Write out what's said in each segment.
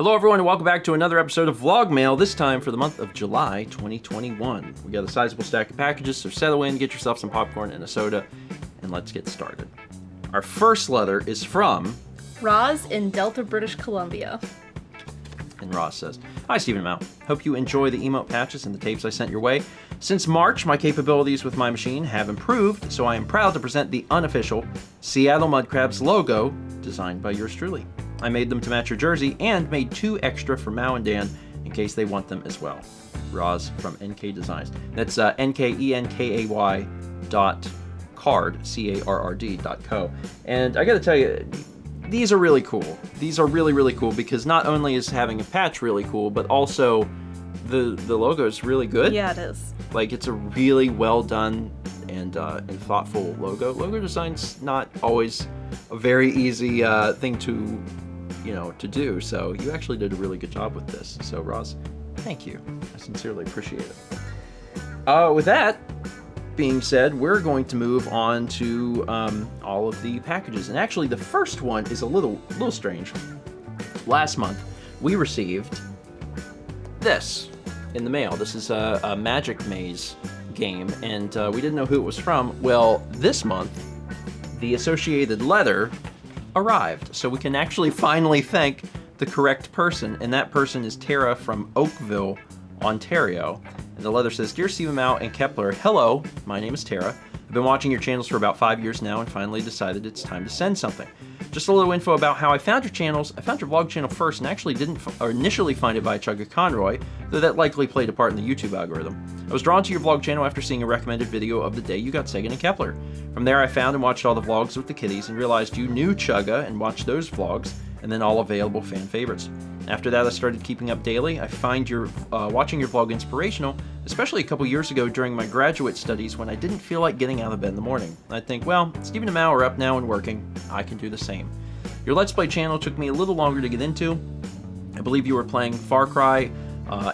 Hello everyone and welcome back to another episode of VlogMail, this time for the month of July 2021. We got a sizable stack of packages, so settle in, get yourself some popcorn and a soda, and let's get started. Our first letter is from... Roz in Delta, British Columbia. And Roz says, "Hi Stephen Mao. Hope you enjoy the emote patches and the tapes I sent your way. Since March, my capabilities with my machine have improved, so I am proud to present the unofficial Seattle Mudcrabs logo designed by yours truly. I made them to match your jersey and made 2 extra for Mao and Dan in case they want them as well. Roz from NK Designs." That's NKENKAY .card, CARRD.co. And I gotta tell you, these are really cool. These are really, really cool because not only is having a patch really cool, but also the logo is really good. Yeah, it is. Like, it's a really well done and thoughtful logo. Logo design's not always a very easy thing to do. So you actually did a really good job with this. So Roz, thank you. I sincerely appreciate it. With that being said, we're going to move on to all of the packages. And actually, the first one is a little strange. Last month, we received this in the mail. This is a Magic Maze game, and we didn't know who it was from. Well, this month, the associated letter arrived, so we can actually finally thank the correct person, and that person is Tara from Oakville, Ontario. And the letter says, "Dear Stephen Mao and Kepler, hello, my name is Tara. I've been watching your channels for about 5 years now and finally decided it's time to send something. Just a little info about how I found your channels. I found your vlog channel first and actually didn't initially find it by Chugga Conroy, though that likely played a part in the YouTube algorithm. I was drawn to your vlog channel after seeing a recommended video of the day you got Sagan and Kepler. From there I found and watched all the vlogs with the kitties and realized you knew Chugga and watched those vlogs, and then all available fan favorites. After that I started keeping up daily. I find your watching your vlog inspirational, especially a couple years ago during my graduate studies when I didn't feel like getting out of bed in the morning. I'd think, well, Stephen and Mao are up now and working. I can do the same. Your Let's Play channel took me a little longer to get into. I believe you were playing Far Cry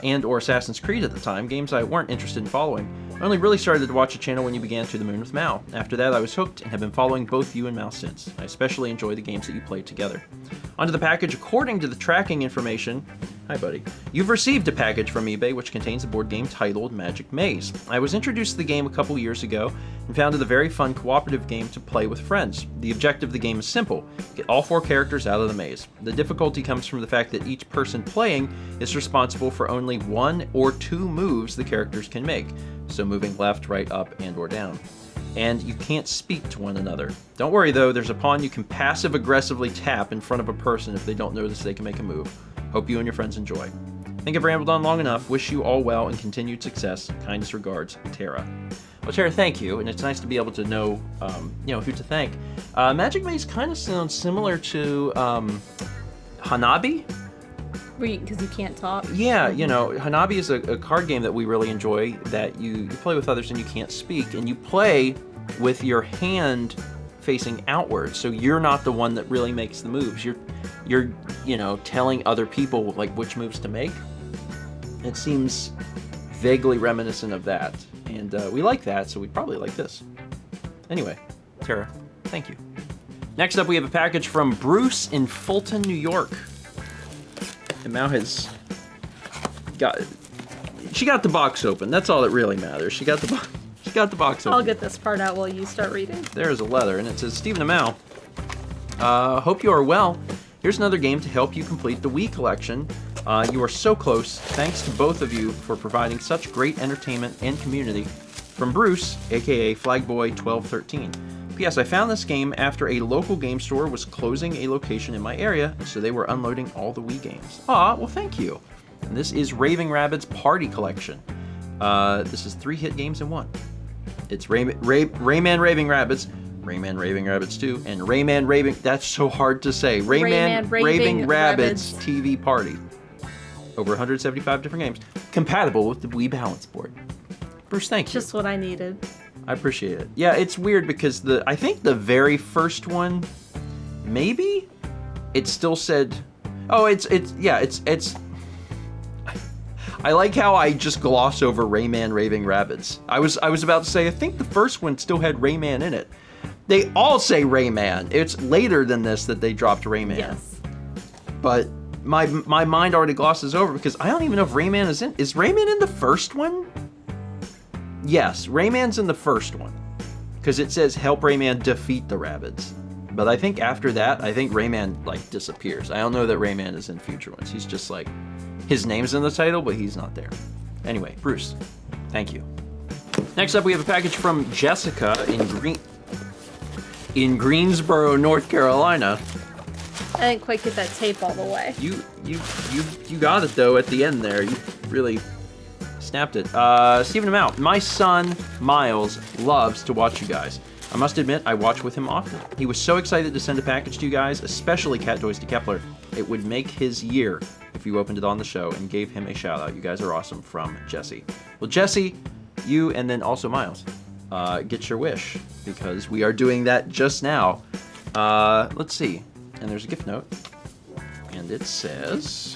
and or Assassin's Creed at the time, games I weren't interested in following. I only really started to watch the channel when you began To the Moon with Mao. After that I was hooked and have been following both you and Mao since. I especially enjoy the games that you played together. Onto the package. According to the tracking information, hi buddy, you've received a package from eBay which contains a board game titled Magic Maze. I was introduced to the game a couple years ago and found it a very fun cooperative game to play with friends. The objective of the game is simple: get all 4 characters out of the maze. The difficulty comes from the fact that each person playing is responsible for only 1 or 2 moves the characters can make, so moving left, right, up, and or down. And you can't speak to one another. Don't worry though, there's a pawn you can passive-aggressively tap in front of a person if they don't notice they can make a move. Hope you and your friends enjoy. I think I've rambled on long enough. Wish you all well and continued success. Kindest regards, Tara." Well, Tara, thank you, and it's nice to be able to know, who to thank. Magic Maze kind of sounds similar to Hanabi. Because you can't talk? Yeah, Hanabi is a card game that we really enjoy, that you play with others and you can't speak, and you play with your hand facing outward, so you're not the one that really makes the moves. You're telling other people like which moves to make. It seems vaguely reminiscent of that, and we like that, so we'd probably like this. Anyway, Tara, thank you. Next up, we have a package from Bruce in Fulton, New York. And Mao has she got the box open. That's all that really matters. She got the box open. I'll get this part out while you start reading. There's a letter, and it says, "Stephen and Mao, hope you are well. Here's another game to help you complete the Wii collection. You are so close. Thanks to both of you for providing such great entertainment and community. From Bruce, aka Flagboy1213. P.S. I found this game after a local game store was closing a location in my area, so they were unloading all the Wii games. Aw, well thank you. And this is Raving Rabbids Party Collection. This is 3 hit games in one. It's Rayman Raving Rabbids, Rayman Raving Rabbids 2, and Rayman Raving... That's so hard to say. Rayman Raving Rabbids TV Party. Over 175 different games. Compatible with the Wii Balance Board. Bruce, thank you. Just what I needed. I appreciate it. Yeah, it's weird because I think the very first one, maybe, it still said, oh, it's I like how I just gloss over Rayman Raving Rabbids. I was about to say, I think the first one still had Rayman in it. They all say Rayman. It's later than this that they dropped Rayman. Yes. But my mind already glosses over because I don't even know if Rayman is in. Is Rayman in the first one? Yes, Rayman's in the first one. Because it says help Rayman defeat the Rabbids. But I think after that, I think Rayman, like, disappears. I don't know that Rayman is in future ones. He's just, like, his name's in the title, but he's not there. Anyway, Bruce, thank you. Next up, we have a package from Jessica in Greensboro, North Carolina. I didn't quite get that tape all the way. You got it, though, at the end there. You really snapped it. Stephen Amount. My son, Miles, loves to watch you guys. I must admit, I watch with him often. He was so excited to send a package to you guys, especially Cat Toys to Kepler. It would make his year if you opened it on the show and gave him a shout out. You guys are awesome, from Jesse. Well, Jesse, you and then also Miles, get your wish, because we are doing that just now. Let's see. And there's a gift note. And it says...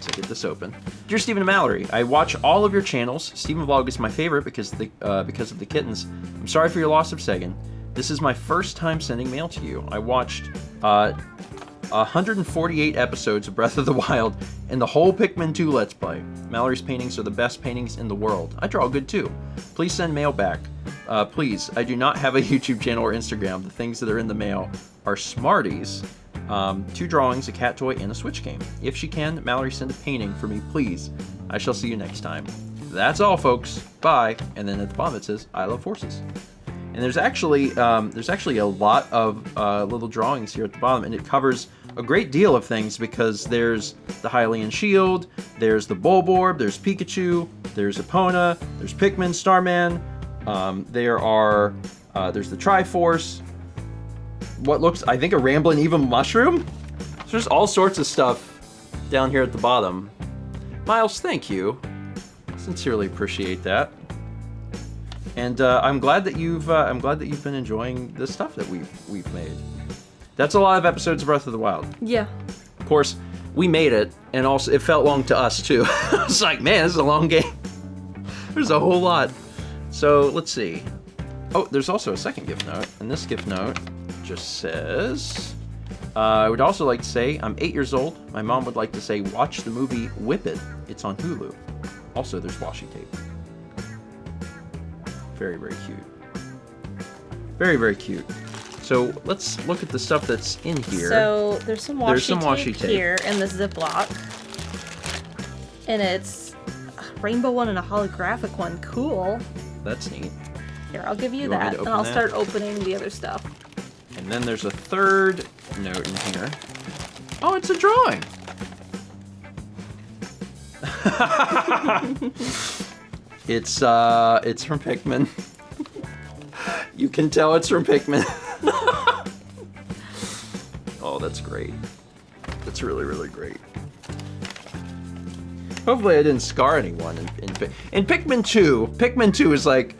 to get this open. Dear Stephen and Mallory, I watch all of your channels. Stephen Vlog is my favorite because of the kittens. I'm sorry for your loss of Sagan. This is my first time sending mail to you. I watched 148 episodes of Breath of the Wild and the whole Pikmin 2 Let's Play. Mallory's paintings are the best paintings in the world. I draw good too. Please send mail back. Please, I do not have a YouTube channel or Instagram. The things that are in the mail are Smarties. 2 drawings, a cat toy, and a Switch game. If she can, Mallory, send a painting for me, please. I shall see you next time. That's all, folks. Bye. And then at the bottom it says, I love horses. And there's actually a lot of little drawings here at the bottom, and it covers a great deal of things because there's the Hylian Shield, there's the Bulborb, there's Pikachu, there's Epona, there's Pikmin, Starman, there's the Triforce, what looks, I think, a Ramblin' Evil Mushroom? So there's all sorts of stuff down here at the bottom. Miles, thank you. Sincerely appreciate that. And I'm glad that you've been enjoying the stuff that we've made. That's a lot of episodes of Breath of the Wild. Yeah. Of course, we made it, and also it felt long to us too. I was like, man, this is a long game. There's a whole lot. So let's see. Oh, there's also a second gift note, and this gift note just says, I would also like to say I'm 8 years old. My mom would like to say watch the movie Whip It. It's on Hulu. Also, there's washi tape. Very, very cute. Very, very cute. So let's look at the stuff that's in here. So there's some washi tape here in the Ziploc. And it's a rainbow one and a holographic one. Cool. That's neat. Here, I'll give you that, and I'll start opening the other stuff. And then there's a third note in here. Oh, it's a drawing. It's from Pikmin. You can tell it's from Pikmin. Oh, that's great. That's really, really great. Hopefully I didn't scar anyone in Pikmin 2. Pikmin 2 is like,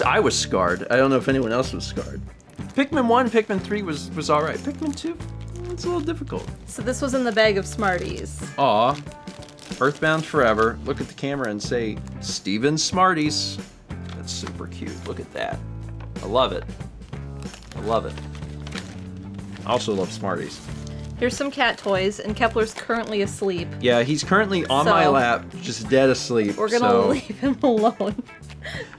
I was scarred. I don't know if anyone else was scarred. Pikmin 1, Pikmin 3 was alright. Pikmin 2, it's a little difficult. So this was in the bag of Smarties. Aw. Earthbound Forever. Look at the camera and say, Steven Smarties. That's super cute. Look at that. I love it. I love it. I also love Smarties. Here's some cat toys, and Kepler's currently asleep. Yeah, he's currently on my lap, just dead asleep. We're gonna leave him alone.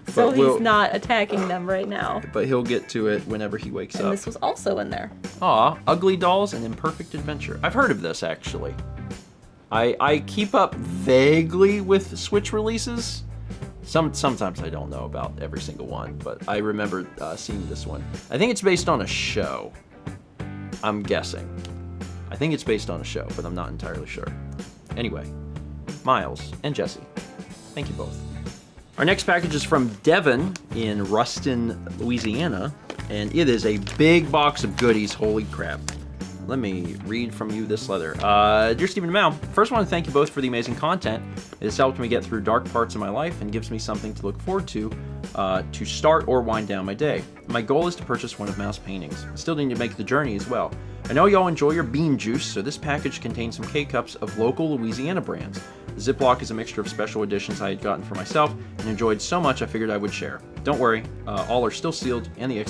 So he's not attacking them right now. But he'll get to it whenever he wakes up. And this was also in there. Aw, Ugly Dolls and Imperfect Adventure. I've heard of this, actually. I keep up vaguely with Switch releases. Sometimes I don't know about every single one, but I remember seeing this one. I think it's based on a show. I'm guessing. I think it's based on a show, but I'm not entirely sure. Anyway, Miles and Jesse, thank you both. Our next package is from Devin in Ruston, Louisiana, and it is a big box of goodies. Holy crap. Let me read from you this letter. Dear Stephen and Mal, first I want to thank you both for the amazing content. It has helped me get through dark parts of my life and gives me something to look forward to start or wind down my day. My goal is to purchase one of Mal's paintings. I still need to make the journey as well. I I know y'all enjoy your bean juice, so this package contains some K-Cups of local Louisiana brands. The Ziploc is a mixture of special editions I had gotten for myself and enjoyed so much I figured I would share. Don't worry, all are still sealed and the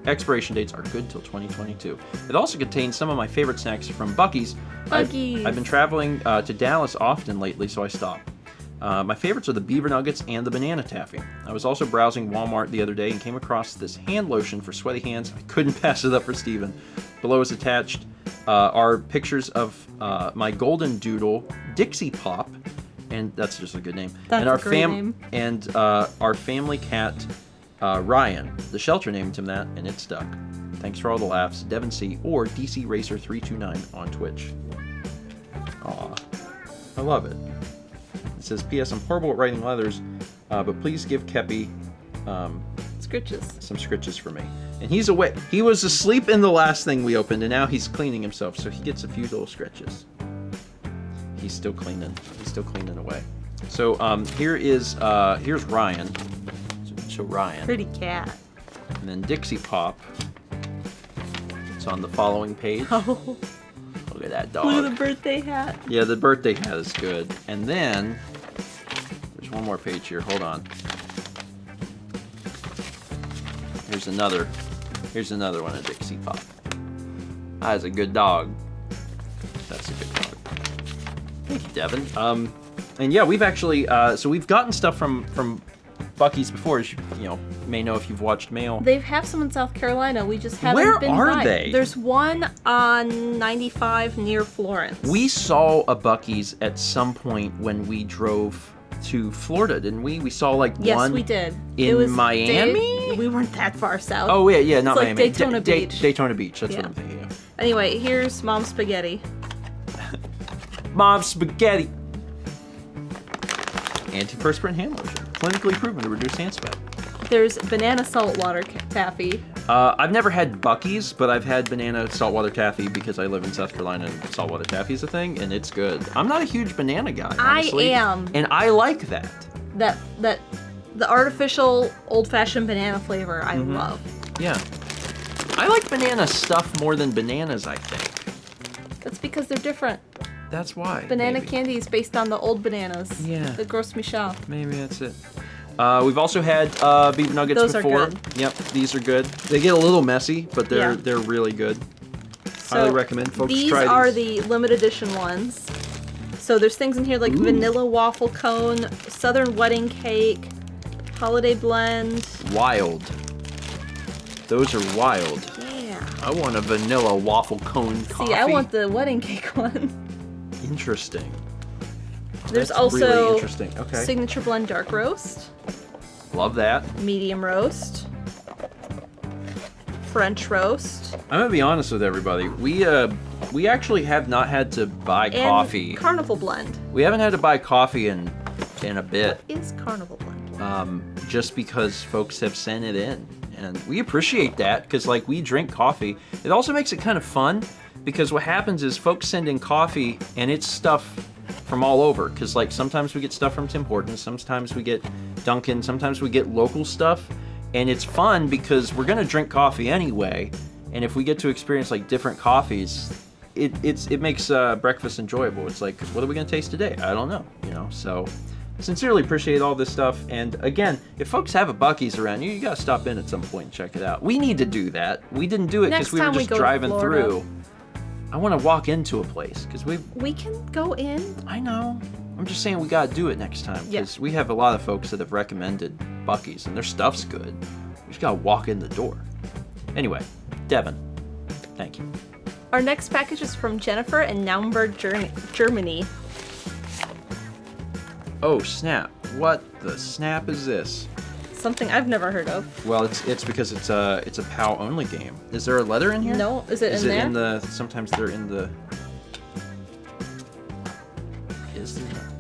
expiration dates are good till 2022. It also contains some of my favorite snacks from Buc-ee's. I've been traveling to Dallas often lately, so I stopped. My favorites are the beaver nuggets and the banana taffy. I was also browsing Walmart the other day and came across this hand lotion for sweaty hands. I couldn't pass it up for Steven. Below is attached are pictures of my golden doodle, Dixie Pop, and that's just a good name. That's and our a great name. And our family cat, Ryan. The shelter named him that, and it stuck. Thanks for all the laughs, Devin C. or DC Racer 329 on Twitch. Aw, I love it. It says, P.S. I'm horrible at writing letters, but please give Kepi Scritches. some scritches for me. And he's awake. He was asleep in the last thing we opened, and now he's cleaning himself, so he gets a few little scratches. He's still cleaning. He's still cleaning away. So here's Ryan. So Ryan. Pretty cat. And then Dixie Pop. It's on the following page. Oh. Look at that dog. Look at the birthday hat. Yeah, the birthday hat is good. And then there's one more page here. Hold on. Here's another one of Dixie Pop. That's a good dog. That's a good dog. Thank you, Devin. And yeah, we've actually so we've gotten stuff from Buc-ee's before, as you may know if you've watched Mail. They have some in South Carolina. We just haven't Where been are by. they? There's one on 95 near Florence. We saw a Buc-ee's at some point when we drove to Florida, didn't we? We saw like yes, one we did. in it was Miami? We weren't that far south. Oh yeah, not it's like Miami. Daytona Beach. Daytona Beach, that's Yeah. what I'm thinking of. Anyway, here's Mom's Spaghetti. Mom's Spaghetti. Antiperspirant hand lotion. Clinically proven to reduce hand sweat. There's banana saltwater taffy. I've never had Buc-ee's, but I've had banana saltwater taffy because I live in South Carolina and saltwater taffy is a thing, and it's good. I'm not a huge banana guy, honestly. I am. And I like that. The artificial old-fashioned banana flavor I love. Yeah. I like banana stuff more than bananas, I think. That's because they're different. That's why. Banana maybe. candy is based on the old bananas. Yeah. The Gros Michel. Maybe that's it. We've also had beef nuggets Those before. are good. Yep, these are good. They get a little messy, but they're really good. Highly So recommend folks these try these. are the limited edition ones. So there's things in here like vanilla waffle cone, southern wedding cake, holiday blend. Wild. Those are wild. Yeah. I want a vanilla waffle cone coffee. See, I want the wedding cake one. Interesting. There's That's also really interesting. Okay. signature blend dark roast, Love that. medium roast, French roast, I'm gonna be honest with everybody. We actually have not had to buy and coffee. carnival blend. We haven't had to buy coffee in a bit. What is carnival blend? Just because folks have sent it in, and we appreciate that because like we drink coffee. It also makes it kind of fun because what happens is folks send in coffee and it's stuff from all over, because like sometimes we get stuff from Tim Hortons, sometimes we get Dunkin', sometimes we get local stuff, and it's fun because we're gonna drink coffee anyway, and if we get to experience like different coffees, it makes breakfast enjoyable. It's like, what are we gonna taste today? I don't know, so sincerely appreciate all this stuff. And again, if folks have a Buc-ee's around you gotta stop in at some point and check it out. We need to do that. We didn't do it because we were just driving through. I want to walk into a place because we can go in. I know. I'm just saying we got to do it next time because we have a lot of folks that have recommended Buc-ee's and their stuff's good. We just got to walk in the door. Anyway, Devin, thank you. Our next package is from Jennifer in Naumburg, Germany. Oh, snap. What the snap is this? Something I've never heard of. Well, it's because it's a PAL only game. Is there a letter in here? No, is it in there? In the? Sometimes they're in the. Is there?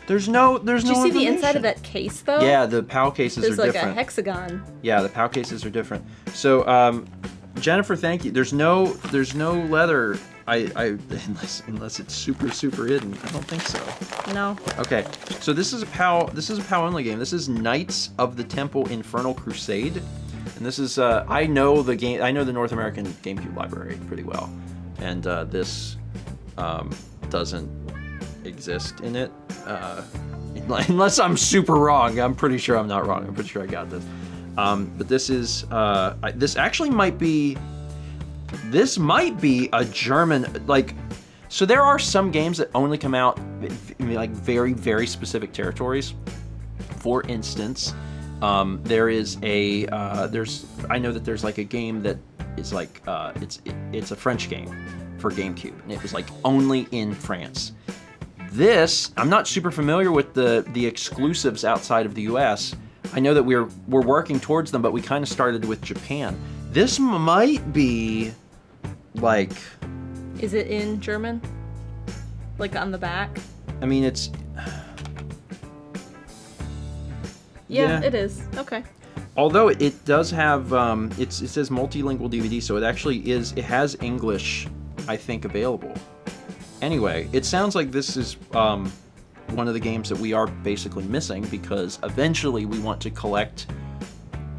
There's no. There's no. Did you see the information. inside of that case though? Yeah, the PAL cases There's are like different. a hexagon. Yeah, the PAL cases are different. So, Jennifer, thank you. There's no letter. Unless it's super hidden. I don't think so. No. Okay, so this is a PAL only game. This is Knights of the Temple Infernal Crusade. And this is I know the North American GameCube library pretty well, and this doesn't exist in it, unless I'm super wrong. I'm pretty sure I'm not wrong. I'm pretty sure I got this. But this is this actually might be a German, like, so there are some games that only come out in like very, very specific territories. For instance, there is I know that there's like a game that is like it's a French game for GameCube, and it was like only in France. This, I'm not super familiar with the exclusives outside of the US. I know that we're working towards them, but we kind of started with Japan. This might be like... Is it in German? Like on the back? I mean, it's... Yeah, it is. Okay. Although it does have, it says multilingual DVD, so it actually is, it has English, I think, available. Anyway, it sounds like this is one of the games that we are basically missing, because eventually we want to collect.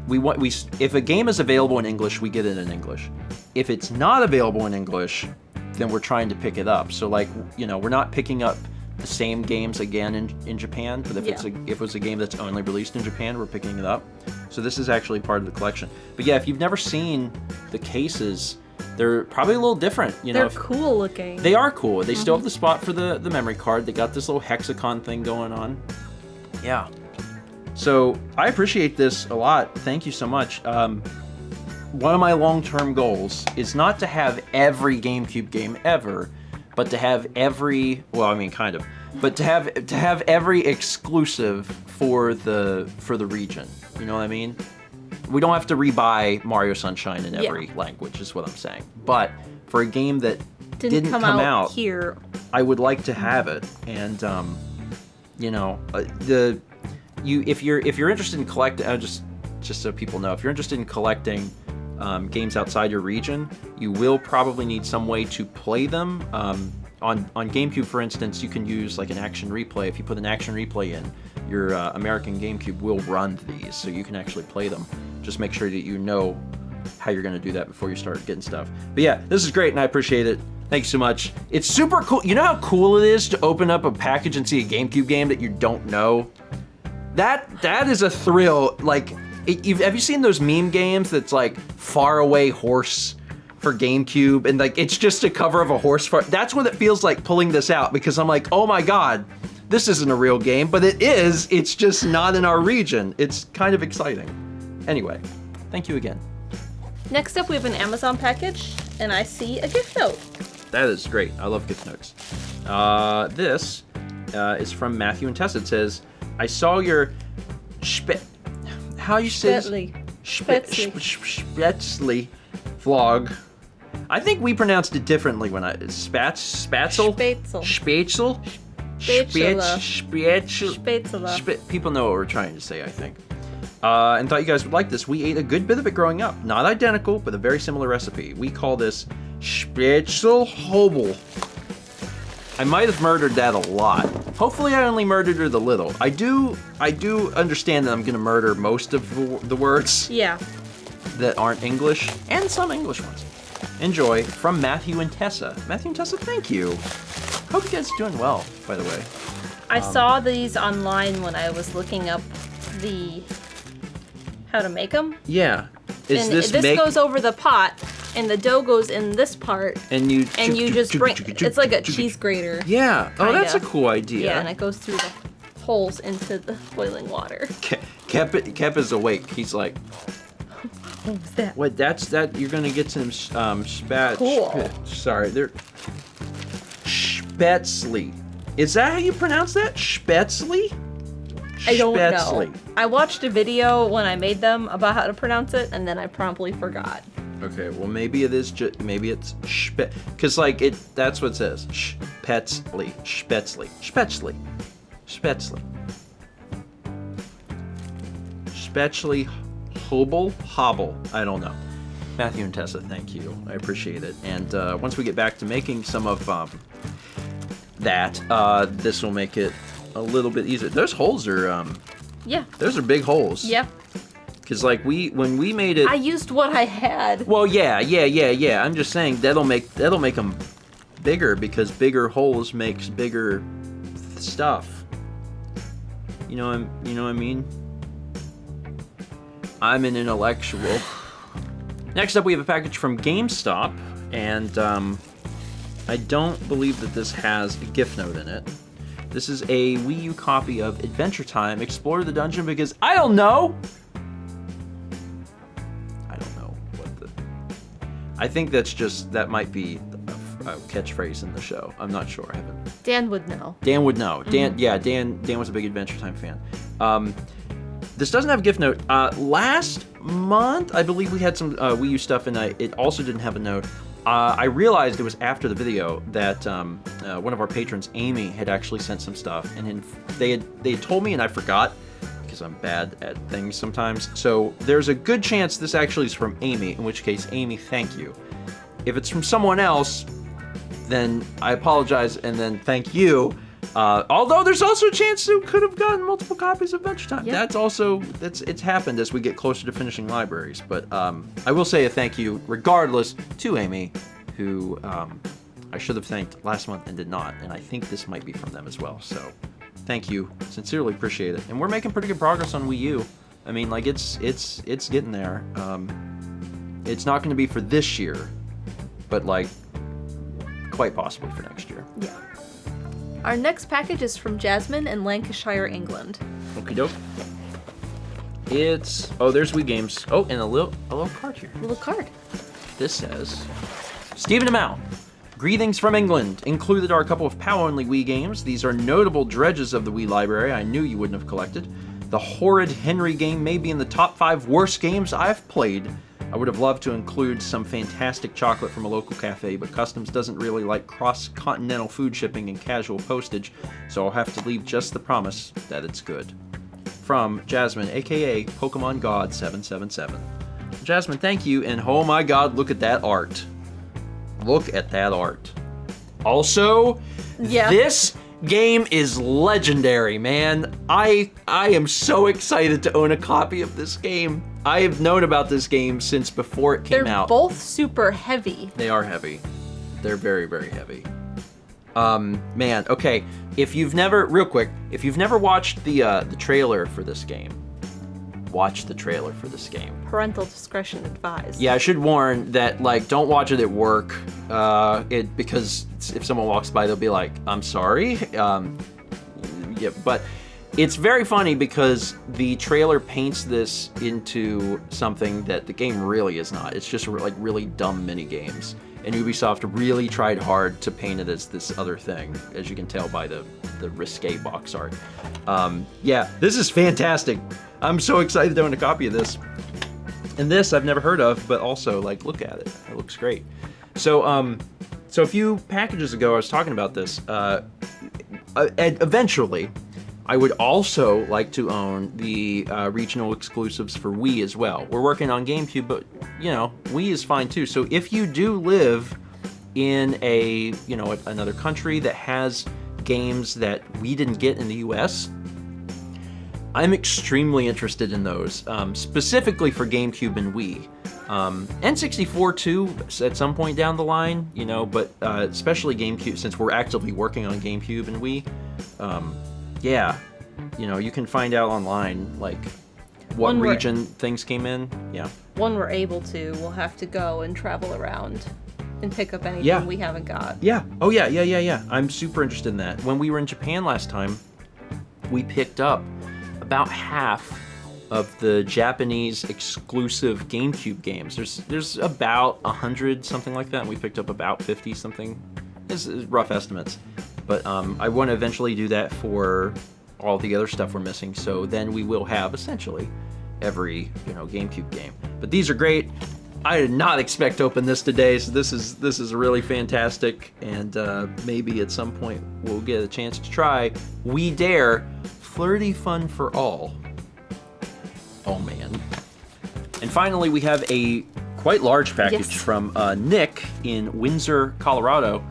If a game is available in English, we get it in English. If it's not available in English, then we're trying to pick it up. So, like, you know, we're not picking up the same games again in Japan, but if it was a game that's only released in Japan, we're picking it up. So this is actually part of the collection. But yeah, if you've never seen the cases, they're probably a little different. You know, they're cool looking. They are cool. They still have the spot for the memory card. They got this little hexagon thing going on. Yeah. So I appreciate this a lot. Thank you so much. One of my long-term goals is not to have every GameCube game ever, but to have every, well, I mean, kind of, but to have every exclusive for the region. You know what I mean? We don't have to rebuy Mario Sunshine in every language, is what I'm saying. But for a game that didn't come out here, I would like to have it. And you know, if you're interested in collecting, just so people know, if you're interested in collecting games outside your region, you will probably need some way to play them. On GameCube, for instance, you can use like an action replay. If you put an action replay in, your American GameCube will run these, so you can actually play them. Just make sure that you know how you're going to do that before you start getting stuff. But yeah, this is great, and I appreciate it. Thank you so much. It's super cool. You know how cool it is to open up a package and see a GameCube game that you don't know? That is a thrill. Like, have you seen those meme games that's like Faraway Horse for GameCube, and like it's just a cover of a horse fart? That's what it feels like pulling this out, because I'm like, oh my god, this isn't a real game, but it is. It's just not in our region. It's kind of exciting. Anyway, thank you again. Next up, we have an Amazon package, and I see a gift note. That is great. I love gift notes. This is from Matthew and Tessa. It says, I saw your how you say Spätzle vlog. I think we pronounced it differently when Spätzle. People know what we're trying to say, I think. And thought you guys would like this. We ate a good bit of it growing up. Not identical, but a very similar recipe. We call this Spätzle. I might have murdered that a lot. Hopefully I only murdered it a little. I do understand that I'm gonna murder most of the words. Yeah. That aren't English, and some English ones. Enjoy, from Matthew and Tessa. Matthew and Tessa, thank you. Hope you guys are doing well, by the way. I saw these online when I was looking up how to make them. Yeah. This goes over the pot, and the dough goes in this part. And you just bring, it's like a cheese grater. Yeah. Oh, that's a cool idea. Yeah, and it goes through the holes into the boiling water. Kep is awake. He's like, what was that? Wait, that. You're gonna get some Cool. Sorry, they're Spätzle. Is that how you pronounce that? Spätzle? I don't know. I watched a video when I made them about how to pronounce it, and then I promptly forgot. Okay, well maybe it is just, maybe it's because like that's what it says. Spätzle. Hobble. I don't know. Matthew and Tessa, thank you. I appreciate it. And once we get back to making some of that, this will make it a little bit easier. Those holes are yeah. Those are big holes. Yeah. Because like when we made it, I used what I had. well, yeah. I'm just saying that'll make them bigger because bigger holes makes bigger stuff. You know what I mean? I'm an intellectual. Next up, we have a package from GameStop, and I don't believe that this has a gift note in it. This is a Wii U copy of Adventure Time, Explore the Dungeon, because I don't know what the... I think that might be a catchphrase in the show. I'm not sure, I haven't... Dan would know. Dan would know. Dan was a big Adventure Time fan. This doesn't have a gift note. Last month, I believe we had some Wii U stuff, and it also didn't have a note. I realized it was after the video that one of our patrons, Amy, had actually sent some stuff, and they had told me, and I forgot because I'm bad at things sometimes. So there's a good chance this actually is from Amy, in which case, Amy, thank you. If it's from someone else, then I apologize, and then thank you. Although there's also a chance you could have gotten multiple copies of Adventure Time. Yep. It's happened as we get closer to finishing libraries. But I will say a thank you, regardless, to Amy, who I should have thanked last month and did not. And I think this might be from them as well. So thank you, sincerely appreciate it. And we're making pretty good progress on Wii U. I mean, like it's getting there. It's not going to be for this year, but like quite possibly for next year. Yeah. Our next package is from Jasmine in Lancashire, England. Okie doke. There's Wii games. Oh, and a little card here. A little card. This says, Stephen Amell. Greetings from England. Included are a couple of PAL-only Wii games. These are notable dredges of the Wii library I knew you wouldn't have collected. The horrid Henry game may be in the top 5 worst games I've played. I would have loved to include some fantastic chocolate from a local cafe, but Customs doesn't really like cross-continental food shipping and casual postage, so I'll have to leave just the promise that it's good. From Jasmine, aka Pokemon God 777. Jasmine, thank you, and oh my god, look at that art. Look at that art. Also, this game is legendary, man. I am so excited to own a copy of this game. I have known about this game since before it came out. They're both super heavy. They are heavy. They're very, very heavy. Man, okay. If you've never watched the trailer for this game, watch the trailer for this game. Parental discretion advised. Yeah, I should warn that, like, don't watch it at work, because if someone walks by, they'll be like, I'm sorry. Yeah, but it's very funny because the trailer paints this into something that the game really is not. It's just like really dumb mini games. And Ubisoft really tried hard to paint it as this other thing, as you can tell by the risque box art. Yeah, this is fantastic. I'm so excited to own a copy of this. And this I've never heard of, but also, like, look at it. It looks great. So a few packages ago, I was talking about this. Eventually, I would also like to own the regional exclusives for Wii as well. We're working on GameCube, but, you know, Wii is fine too. So if you do live in another country that has games that we didn't get in the US, I'm extremely interested in those, specifically for GameCube and Wii. N64 too, at some point down the line, you know, but especially GameCube, since we're actively working on GameCube and Wii. Yeah, you know, you can find out online, like, what region things came in. Yeah. When we're able to, we'll have to go and travel around and pick up anything we haven't got. Yeah. Oh, yeah. I'm super interested in that. When we were in Japan last time, we picked up about half of the Japanese exclusive GameCube games. There's about 100, something like that, and we picked up about 50 something. This is rough estimates. But I want to eventually do that for all the other stuff we're missing, so then we will have essentially every, GameCube game. But these are great. I did not expect to open this today, so this is really fantastic, and maybe at some point we'll get a chance to try We Dare Flirty Fun for All. Oh man. And finally, we have a quite large package from Nick in Windsor, Colorado.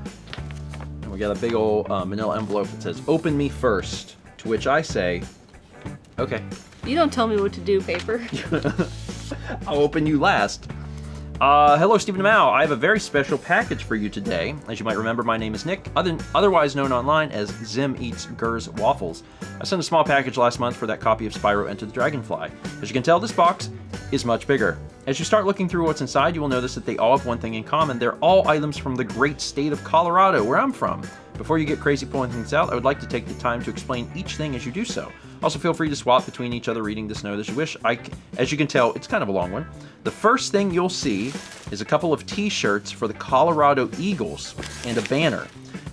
We got a big old manila envelope that says, "Open me first," to which I say, okay. You don't tell me what to do, paper. I'll open you last. Hello, Stephen Mao. I have a very special package for you today. As you might remember, my name is Nick, otherwise known online as Zim Eats Gers Waffles. I sent a small package last month for that copy of Spyro Enter the Dragonfly. As you can tell, this box is much bigger. As you start looking through what's inside, you will notice that they all have one thing in common. They're all items from the great state of Colorado, where I'm from. Before you get crazy pulling things out, I would like to take the time to explain each thing as you do so. Also, feel free to swap between each other reading this note as you wish. As you can tell, it's kind of a long one. The first thing you'll see is a couple of t-shirts for the Colorado Eagles and a banner.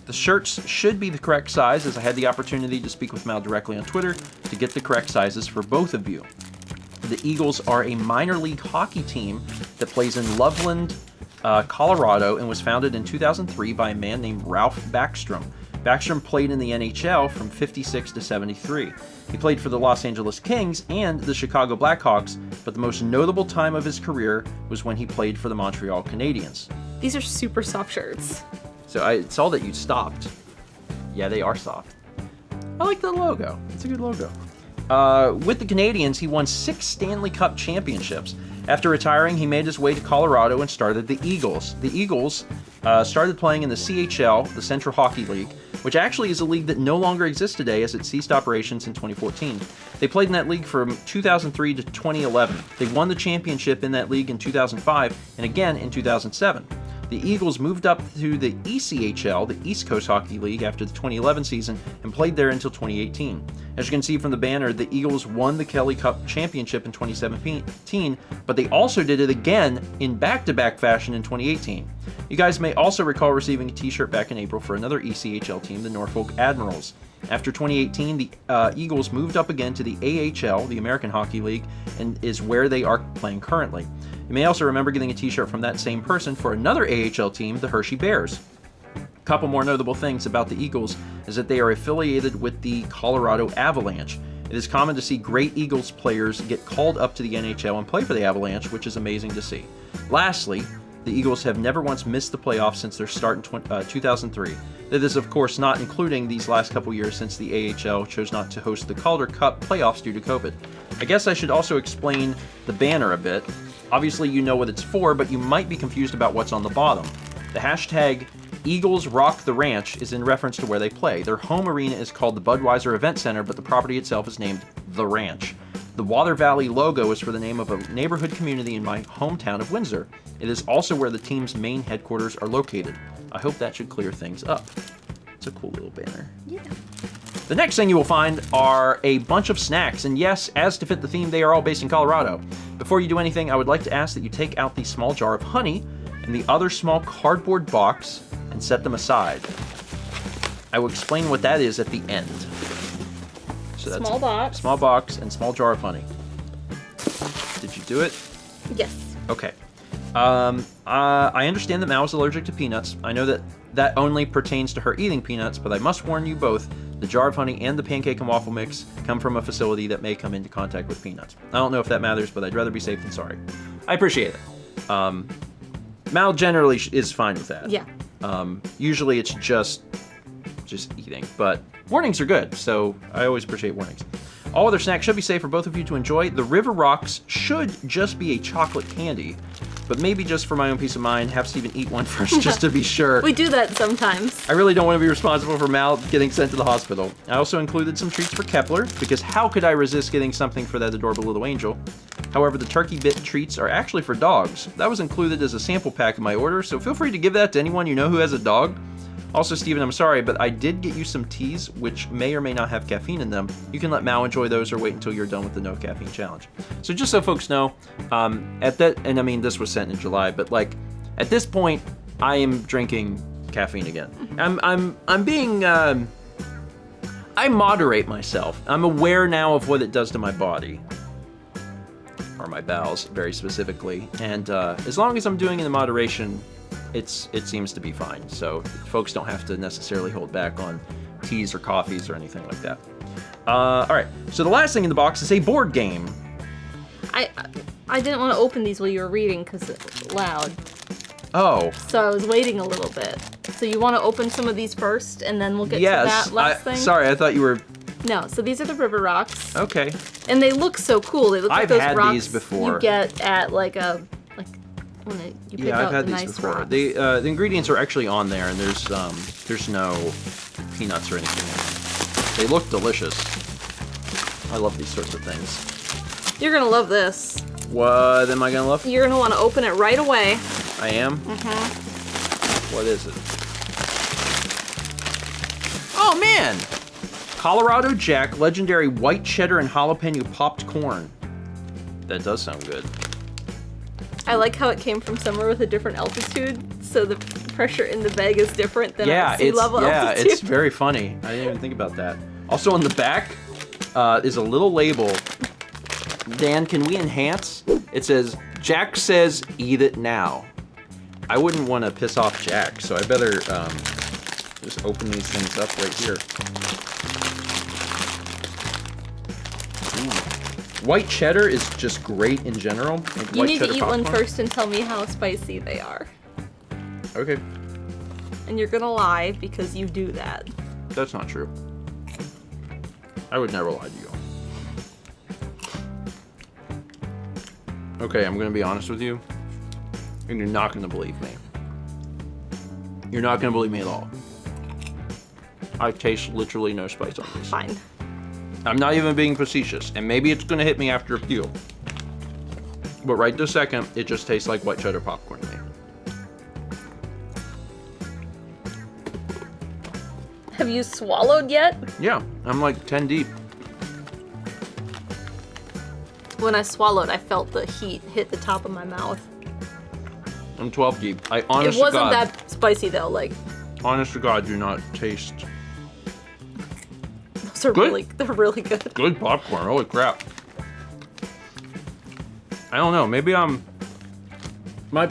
The shirts should be the correct size, as I had the opportunity to speak with Mal directly on Twitter to get the correct sizes for both of you. The Eagles are a minor league hockey team that plays in Loveland, Colorado, and was founded in 2003 by a man named Ralph Backstrom. Backstrom played in the NHL from 56 to 73. He played for the Los Angeles Kings and the Chicago Blackhawks, but the most notable time of his career was when he played for the Montreal Canadiens. These are super soft shirts. So I saw that you stopped. Yeah, they are soft. I like the logo. It's a good logo. With the Canadiens, he won 6 Stanley Cup championships. After retiring, he made his way to Colorado and started the Eagles. The Eagles started playing in the CHL, the Central Hockey League, which actually is a league that no longer exists today as it ceased operations in 2014. They played in that league from 2003 to 2011. They won the championship in that league in 2005 and again in 2007. The Eagles moved up to the ECHL, the East Coast Hockey League, after the 2011 season and played there until 2018. As you can see from the banner, the Eagles won the Kelly Cup Championship in 2017, but they also did it again in back-to-back fashion in 2018. You guys may also recall receiving a t-shirt back in April for another ECHL team, the Norfolk Admirals. After 2018, the Eagles moved up again to the AHL, the American Hockey League, and is where they are playing currently. You may also remember getting a t-shirt from that same person for another AHL team, the Hershey Bears. A couple more notable things about the Eagles is that they are affiliated with the Colorado Avalanche. It is common to see great Eagles players get called up to the NHL and play for the Avalanche, which is amazing to see. Lastly, the Eagles have never once missed the playoffs since their start in 2003. That is, of course, not including these last couple years since the AHL chose not to host the Calder Cup playoffs due to COVID. I guess I should also explain the banner a bit. Obviously, you know what it's for, but you might be confused about what's on the bottom. The hashtag Eagles Rock the Ranch is in reference to where they play. Their home arena is called the Budweiser Event Center, but the property itself is named The Ranch. The Water Valley logo is for the name of a neighborhood community in my hometown of Windsor. It is also where the team's main headquarters are located. I hope that should clear things up. It's a cool little banner. Yeah. The next thing you will find are a bunch of snacks, and yes, as to fit the theme, they are all based in Colorado. Before you do anything, I would like to ask that you take out the small jar of honey and the other small cardboard box and set them aside. I will explain what that is at the end. So that's small box. Small box and small jar of honey. Did you do it? Yes. Okay. I understand that Mal is allergic to peanuts. I know that only pertains to her eating peanuts, but I must warn you both, the jar of honey and the pancake and waffle mix come from a facility that may come into contact with peanuts. I don't know if that matters, but I'd rather be safe than sorry. I appreciate it. Mal generally is fine with that. Yeah. Usually it's just eating, but warnings are good, so I always appreciate warnings. All other snacks should be safe for both of you to enjoy. The River Rocks should just be a chocolate candy, but maybe just for my own peace of mind, have Steven eat one first just to be sure. We do that sometimes. I really don't want to be responsible for Mal getting sent to the hospital. I also included some treats for Kepler, because how could I resist getting something for that adorable little angel? However, the turkey bit treats are actually for dogs. That was included as a sample pack in my order, so feel free to give that to anyone you know who has a dog. Also, Steven, I'm sorry, but I did get you some teas, which may or may not have caffeine in them. You can let Mal enjoy those or wait until you're done with the no caffeine challenge. So just so folks know, and I mean, this was sent in July, but like, at this point, I am drinking caffeine again. I moderate myself. I'm aware now of what it does to my body. Or my bowels, very specifically. And as long as I'm doing it in moderation, it seems to be fine. So folks don't have to necessarily hold back on teas or coffees or anything like that. All right, so the last thing in the box is a board game. I didn't want to open these while you were reading because it's loud. Oh. So I was waiting a little bit. So you want to open some of these first, and then we'll get to that last thing? Sorry, I thought you were No, so these are the river rocks. Okay. And they look so cool. They look like those I've had rocks these before. you get at like a when you pick out I've had the these nice before. rocks. The ingredients are actually on there, and there's no peanuts or anything in it. They look delicious. I love these sorts of things. You're gonna love this. What am I gonna love? You're gonna want to open it right away. I am? Mm-hmm. What is it? Oh, man! Colorado Jack, legendary white cheddar and jalapeno popped corn. That does sound good. I like how it came from somewhere with a different altitude, so the pressure in the bag is different than at sea level altitude. Yeah, it's very funny. I didn't even think about that. Also on the back is a little label. Dan, can we enhance? It says, Jack says, eat it now. I wouldn't want to piss off Jack, so I better just open these things up right here. Ooh. White cheddar is just great in general. Like you white need to cheddar eat popcorn. one first and tell me how spicy they are. Okay. And you're gonna lie because you do that. That's not true. I would never lie to you. Okay, I'm gonna be honest with you, and you're not gonna believe me. You're not gonna believe me at all. I taste literally no spice on this. Fine. I'm not even being facetious, and maybe it's gonna hit me after a few. But right this second, it just tastes like white cheddar popcorn to me. Have you swallowed yet? Yeah, I'm like 10 deep. When I swallowed, I felt the heat hit the top of my mouth. I'm 12 deep. I honest It wasn't to God, that spicy though. Like honest to God, do not taste those are Good. they're really good. good popcorn. Holy crap. I don't know. Maybe I'm my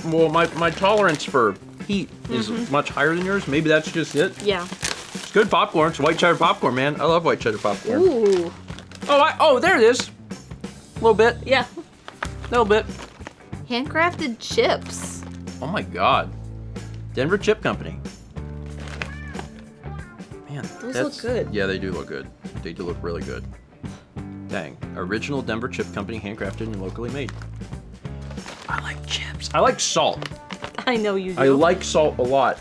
tolerance for heat is much higher than yours. Maybe that's just it. Yeah. It's good popcorn. It's white cheddar popcorn, man. I love white cheddar popcorn. Ooh. Oh, there it is. A little bit. Yeah. A little bit. Handcrafted chips. Oh my God. Denver Chip Company. Man, Those look good. Yeah, they do look good. They do look really good. Dang. Original Denver Chip Company, handcrafted and locally made. I like chips. I like salt. I know you do. I like salt a lot.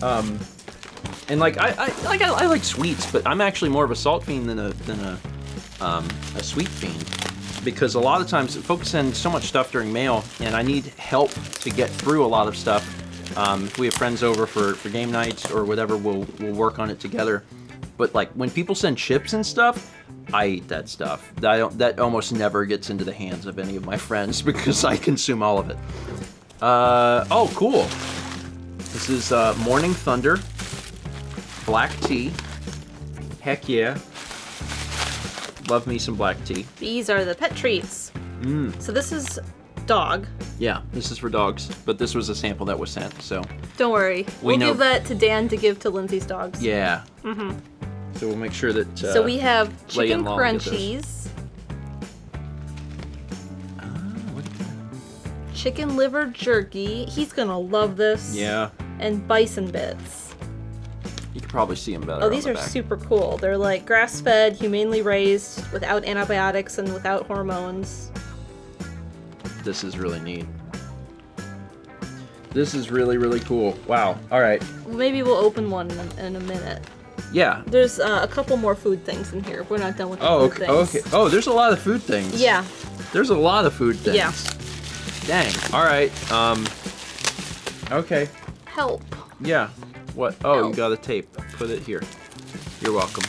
And like I like sweets, but I'm actually more of a salt fiend than a sweet fiend. Because a lot of times folks send so much stuff during mail, and I need help to get through a lot of stuff. If we have friends over for game nights or whatever, we'll work on it together. But like when people send chips and stuff, I eat that stuff. That almost never gets into the hands of any of my friends because I consume all of it. Oh, cool. This is Morning Thunder, black tea. Heck yeah. Love me some black tea. These are the pet treats. So this is dog. Yeah, this is for dogs, but this was a sample that was sent, so. Don't worry. We'll give that to Dan to give to Lindsay's dogs. Yeah. So we'll make sure that. So we have chicken Long and get crunchies. Chicken liver jerky. He's gonna love this. Yeah. And bison bits. You can probably see them better. Oh, these are super cool. They're like grass-fed, humanely raised, without antibiotics and without hormones. This is really neat. This is really, really cool. Wow. All right. Maybe we'll open one in a minute. Yeah. There's a couple more food things in here. We're not done with the food Okay. things. Okay. Oh, there's a lot of food things. Yeah. There's a lot of food things. Yeah. Dang. All right. Okay. Help. Yeah. What? Oh, Help. you got a tape. Put it here. You're welcome.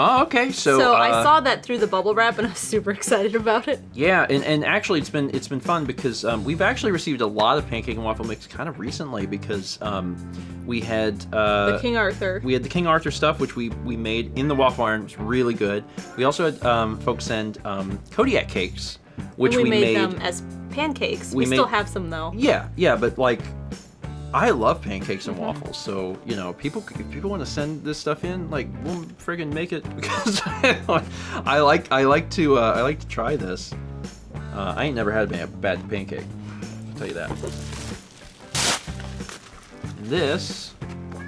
Oh, okay. So I saw that through the bubble wrap and I was super excited about it. Yeah, and actually it's been fun because we've actually received a lot of pancake and waffle mix kind of recently because we had The King Arthur. We had the King Arthur stuff which we made in the waffle iron. It was really good. We also had folks send Kodiak cakes, which we we made them as pancakes. We still have some though. Yeah, but like I love pancakes and waffles, so you know, if people want to send this stuff in, like we'll friggin' make it because I like to try this. I ain't never had a bad pancake. I'll tell you that. This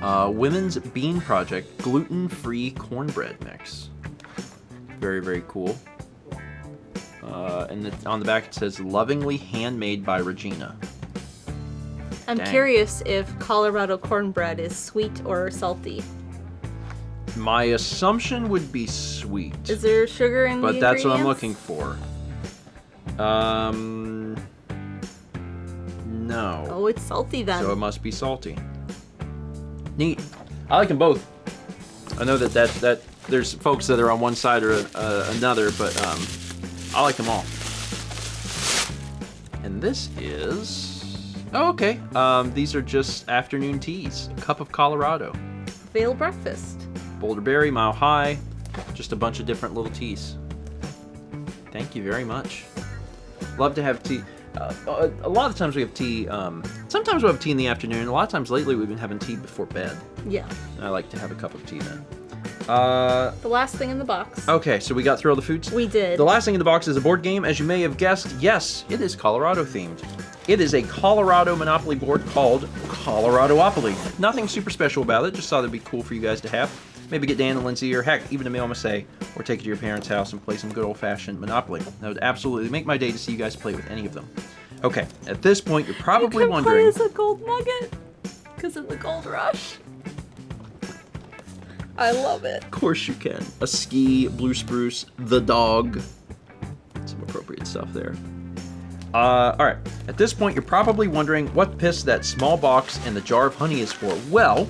Women's Bean Project gluten-free cornbread mix. Very, very cool. And on the back it says, lovingly handmade by Regina. I'm curious if Colorado cornbread is sweet or salty. My assumption would be sweet. Is there sugar in the But that's what I'm ingredients? looking for. No. Oh, it's salty then. So it must be salty. Neat. I like them both. I know that there's folks that are on one side or another, but I like them all. And this is... Oh, okay. These are just afternoon teas. A cup of Colorado. Vale breakfast. Boulderberry, Mile High. Just a bunch of different little teas. Thank you very much. Love to have tea. A lot of times we have tea. Sometimes we'll have tea in the afternoon. A lot of times lately we've been having tea before bed. Yeah. And I like to have a cup of tea then. The last thing in the box. Okay, so we got through all the foods? We did. The last thing in the box is a board game. As you may have guessed, yes, it is Colorado themed. It is a Colorado Monopoly board called Coloradoopoly. Nothing super special about it, just thought it'd be cool for you guys to have. Maybe get Dan and Lindsay, or heck, even Emil Massey, or take it to your parents' house and play some good old-fashioned Monopoly. That would absolutely make my day to see you guys play with any of them. Okay, at this point, you're probably wondering... You can play as a gold nugget, because of the gold rush. I love it. Of course you can. A ski, blue spruce, the dog. Some appropriate stuff there. Alright, at this point, you're probably wondering what the piss that small box and the jar of honey is for. Well...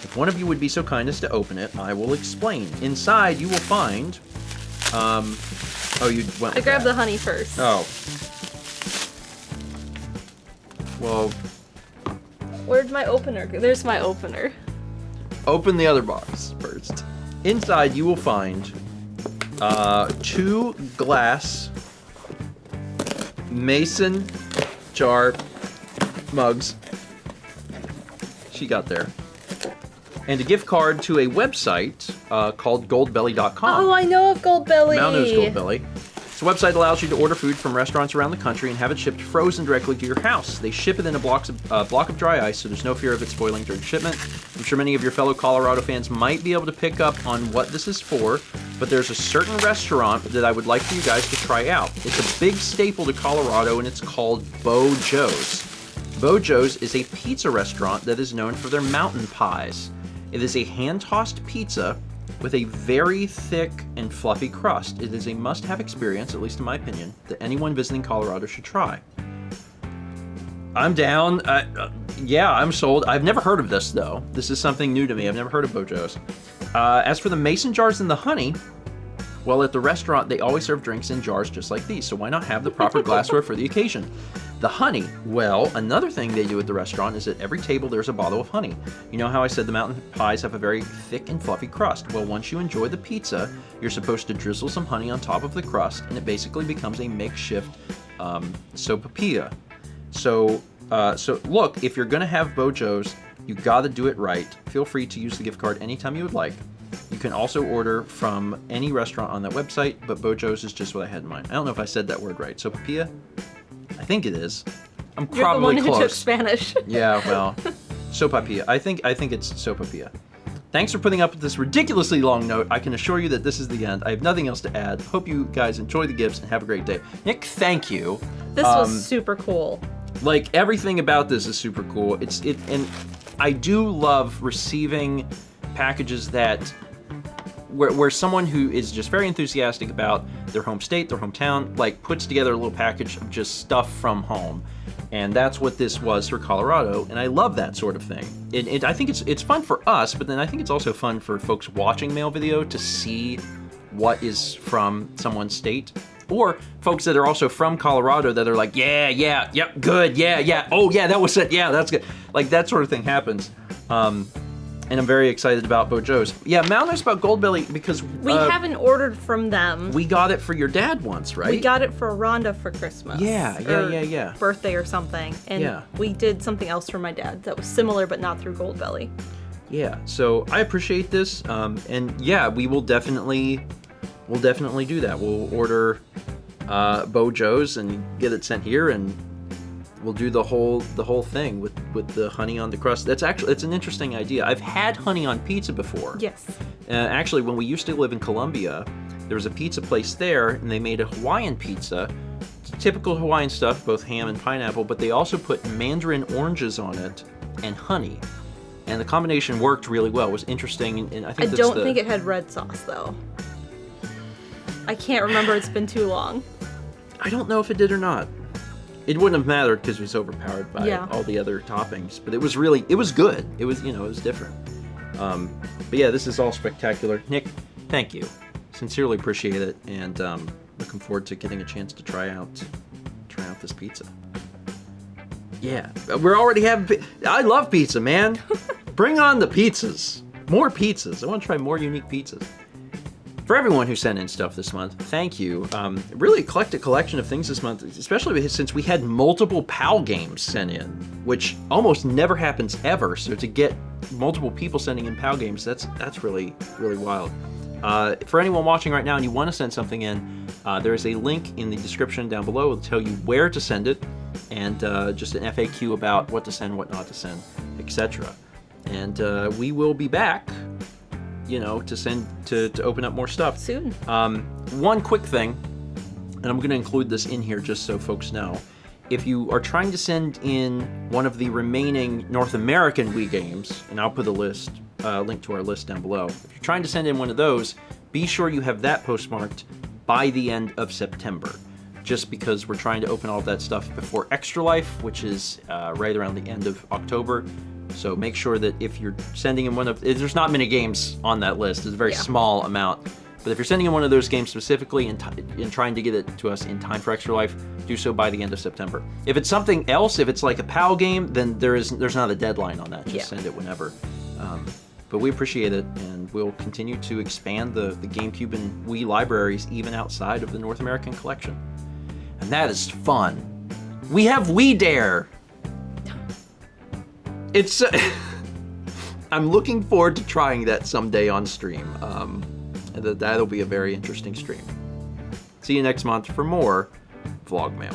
if one of you would be so kind as to open it, I will explain. Inside, you will find... oh, you went with I grabbed that. the honey first. Oh. Well... Where'd my opener go? There's my opener. Open the other box first. Inside, you will find 2 glass mason jar mugs. She got there. And a gift card to a website called goldbelly.com. Oh, I know of Goldbelly. Mal knows Goldbelly. It's a website that allows you to order food from restaurants around the country and have it shipped frozen directly to your house. They ship it in a block of dry ice, so there's no fear of it spoiling during shipment. I'm sure many of your fellow Colorado fans might be able to pick up on what this is for, but there's a certain restaurant that I would like for you guys to try out. It's a big staple to Colorado, and it's called Bo Joe's. Bo Joe's is a pizza restaurant that is known for their mountain pies. It is a hand-tossed pizza with a very thick and fluffy crust. It is a must-have experience, at least in my opinion, that anyone visiting Colorado should try. I'm down. Yeah, I'm sold. I've never heard of this, though. This is something new to me. I've never heard of Bo Joe's. As for the mason jars and the honey, well, at the restaurant, they always serve drinks in jars just like these, so why not have the proper glassware for the occasion? The honey, well, another thing they do at the restaurant is at every table there's a bottle of honey. You know how I said the mountain pies have a very thick and fluffy crust? Well, once you enjoy the pizza, you're supposed to drizzle some honey on top of the crust, and it basically becomes a makeshift sopapilla. So look, if you're gonna have Bo Joe's, you gotta do it right. Feel free to use the gift card anytime you would like. You can also order from any restaurant on that website, but Bo Joe's is just what I had in mind. I don't know if I said that word right. Sopapilla? I think it is. I'm You're probably the one who took close. Spanish. Yeah, well, sopapilla. I think it's sopapilla. Thanks for putting up with this ridiculously long note. I can assure you that this is the end. I have nothing else to add. Hope you guys enjoy the gifts and have a great day. Nick, thank you. This was super cool. Like, everything about this is super cool. And I do love receiving packages that where someone who is just very enthusiastic about their home state, their hometown, like, puts together a little package of just stuff from home. And that's what this was for Colorado, and I love that sort of thing. I think it's fun for us, but then I think it's also fun for folks watching Mail Video to see what is from someone's state. Or folks that are also from Colorado that are like, yep, good, yeah, oh yeah, that was it, yeah, that's good. Like, that sort of thing happens. And I'm very excited about Bo Joe's. Yeah, Mal knows about Goldbelly because... we haven't ordered from them. We got it for your dad once, right? We got it for Rhonda for Christmas. Yeah. Birthday or something. And we did something else for my dad that was similar, but not through Goldbelly. Yeah, so I appreciate this. And yeah, we will definitely do that. We'll order Bo Joe's and get it sent here, and we'll do the whole thing with the honey on the crust. It's an interesting idea. I've had honey on pizza before. Yes. Actually, when we used to live in Colombia, there was a pizza place there, and they made a Hawaiian pizza. Typical Hawaiian stuff, both ham and pineapple, but they also put mandarin oranges on it and honey. And the combination worked really well. It was interesting, and I think I don't think it had red sauce, though. I can't remember. It's been too long. I don't know if it did or not. It wouldn't have mattered because it was overpowered by all the other toppings. But it was good. It was, it was different. But yeah, this is all spectacular. Nick, thank you. Sincerely appreciate it, and looking forward to getting a chance to try out this pizza. Yeah, we're already having. I love pizza, man. Bring on the pizzas. More pizzas. I want to try more unique pizzas. For everyone who sent in stuff this month, thank you. Really eclectic collection of things this month, especially since we had multiple PAL games sent in, which almost never happens ever. So to get multiple people sending in PAL games, that's really, really wild. For anyone watching right now and you want to send something in, there is a link in the description down below. It'll tell you where to send it, and just an FAQ about what to send, what not to send, etc. And we will be back, to open up more stuff soon. One quick thing, and I'm going to include this in here just so folks know. If you are trying to send in one of the remaining North American Wii games, and I'll put a link to our list down below. If you're trying to send in one of those, be sure you have that postmarked by the end of September. Just because we're trying to open all of that stuff before Extra Life, which is right around the end of October. So make sure that if you're sending in there's not many games on that list. It's a very small amount. But if you're sending in one of those games specifically and trying to get it to us in time for Extra Life, do so by the end of September. If it's something else, if it's like a PAL game, then there's not a deadline on that. Just send it whenever. But we appreciate it, and we'll continue to expand the GameCube and Wii libraries even outside of the North American collection. And that is fun. We have Wii Dare. It's. I'm looking forward to trying that someday on stream. That'll be a very interesting stream. See you next month for more VlogMail.